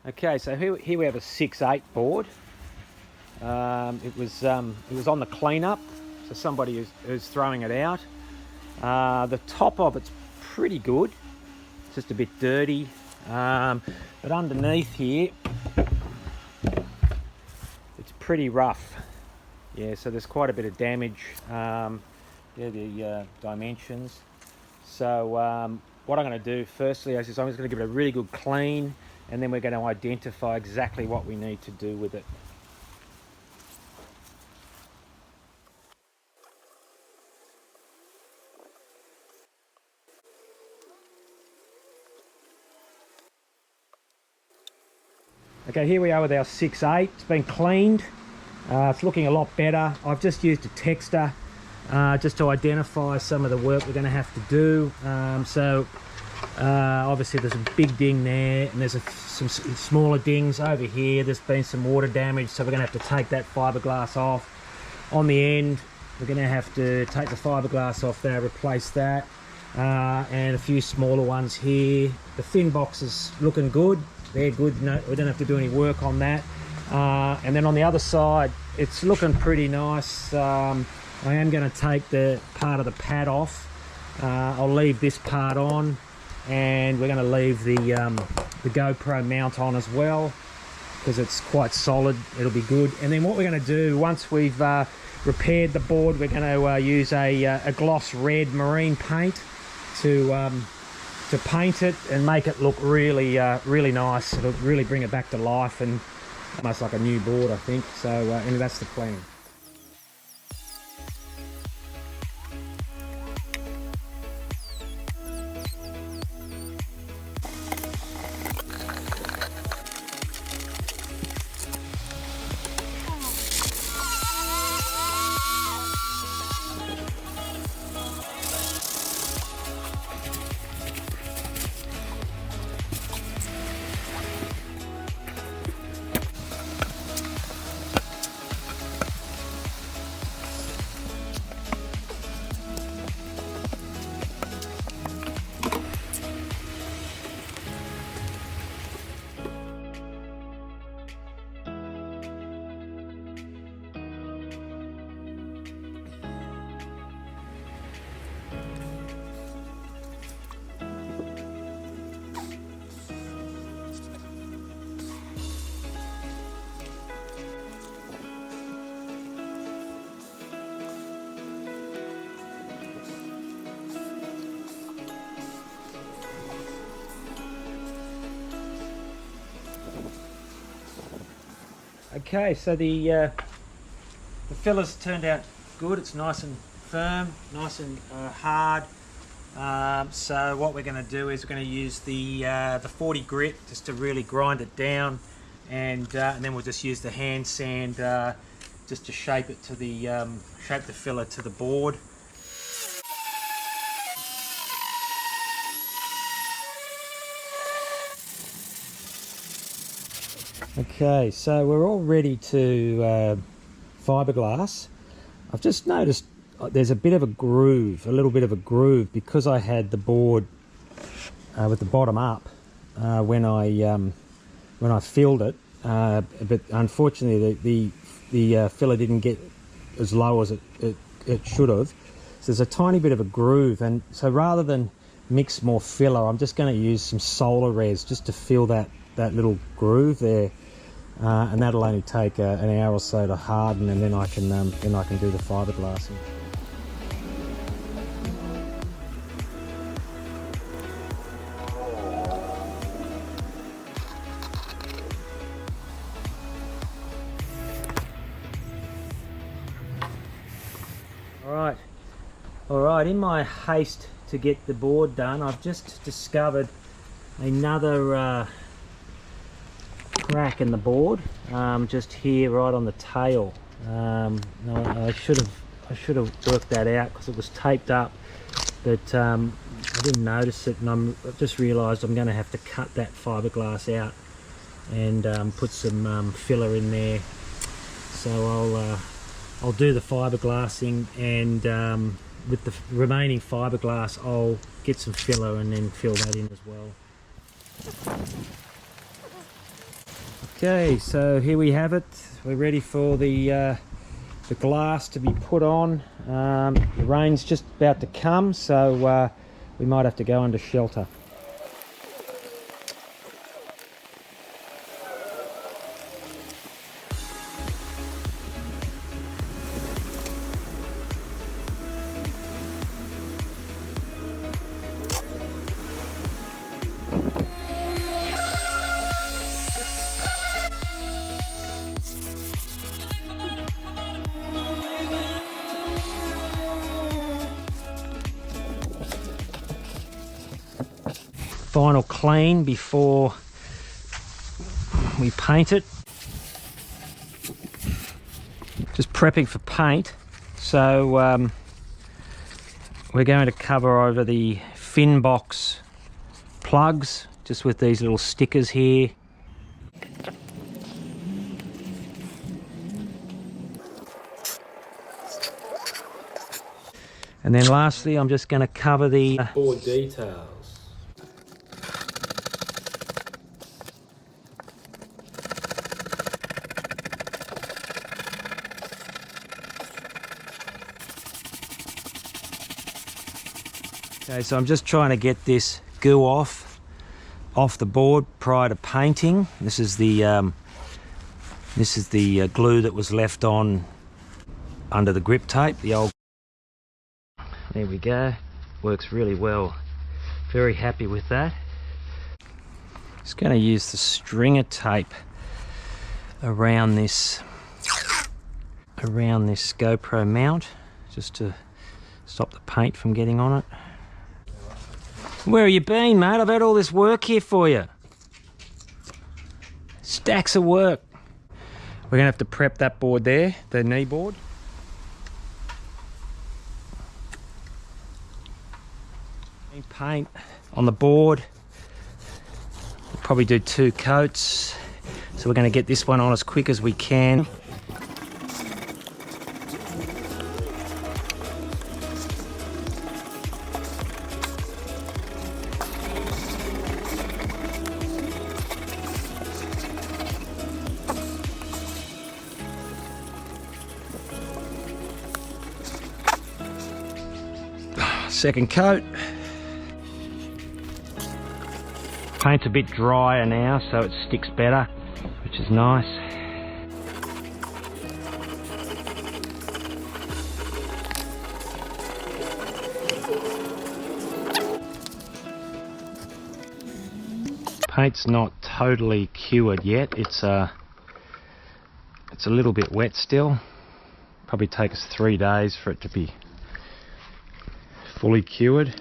Okay, so here we have a 6/8 board. It was on the cleanup, so somebody who's throwing it out. The top of it's pretty good, it's just a bit dirty, but underneath here it's pretty rough. Yeah, so there's quite a bit of damage. There are the dimensions. So what I'm going to do firstly is I'm just going to give it a really good clean, and then we're going to identify exactly what we need to do with it. Okay, here we are with our 6/8. It's been cleaned. It's looking a lot better. I've just used a texter just to identify some of the work we're going to have to do. Obviously there's a big ding there, and there's some smaller dings over here. There's been some water damage, so we're going to have to take that fiberglass off. On the end, we're going to have to take the fiberglass off there, replace that, and a few smaller ones here. The fin box is looking good. They're good. No, we don't have to do any work on that. And then on the other side, it's looking pretty nice. I am going to take the part of the pad off. I'll leave this part on, and we're going to leave the GoPro mount on as well, because it's quite solid. It'll be good. And then what we're going to do, once we've repaired the board, we're going to use a gloss red marine paint to paint it and make it look really really nice. It'll really bring it back to life and almost like a new board, I think. So anyway, that's the plan. Okay, so the filler's turned out good. It's nice and firm, nice and hard. So what we're going to do is we're going to use the 40 grit just to really grind it down, and then we'll just use the hand sand just to shape it to the shape the filler to the board. Okay, so we're all ready to fiberglass. I've just noticed there's a bit of a groove, a little bit of a groove, because I had the board with the bottom up when I filled it, but unfortunately the filler didn't get as low as it should have. So there's a tiny bit of a groove, and so rather than mix more filler, I'm just going to use some solar res just to fill that little groove there, and that'll only take an hour or so to harden, and then I can do the fiberglassing. All right. In my haste to get the board done, I've just discovered another crack in the board, just here right on the tail. I should have worked that out because it was taped up, but I didn't notice it, and I've just realised I'm going to have to cut that fiberglass out and put some filler in there. So I'll do the fiberglassing, and with the remaining fiberglass I'll get some filler and then fill that in as well. Okay, so here we have it. We're ready for the glass to be put on. The rain's just about to come, so we might have to go under shelter. Final clean before we paint it. Just prepping for paint. So we're going to cover over the fin box plugs just with these little stickers here. And then lastly, I'm just going to cover the board details. Okay, so I'm just trying to get this goo off the board prior to painting. This is the glue that was left on under the grip tape, the old. There we go, works really well. Very happy with that. Just going to use the stringer tape around this GoPro mount just to stop the paint from getting on it. Where have you been, mate? I've had all this work here for you. Stacks of work. We're gonna have to prep that board there, the knee board. Paint on the board. We'll probably do 2 coats. So we're gonna get this one on as quick as we can. Second coat. Paint's a bit drier now, so it sticks better, which is nice. Paint's not totally cured yet. It's a little bit wet still. Probably take us 3 days for it to be fully cured.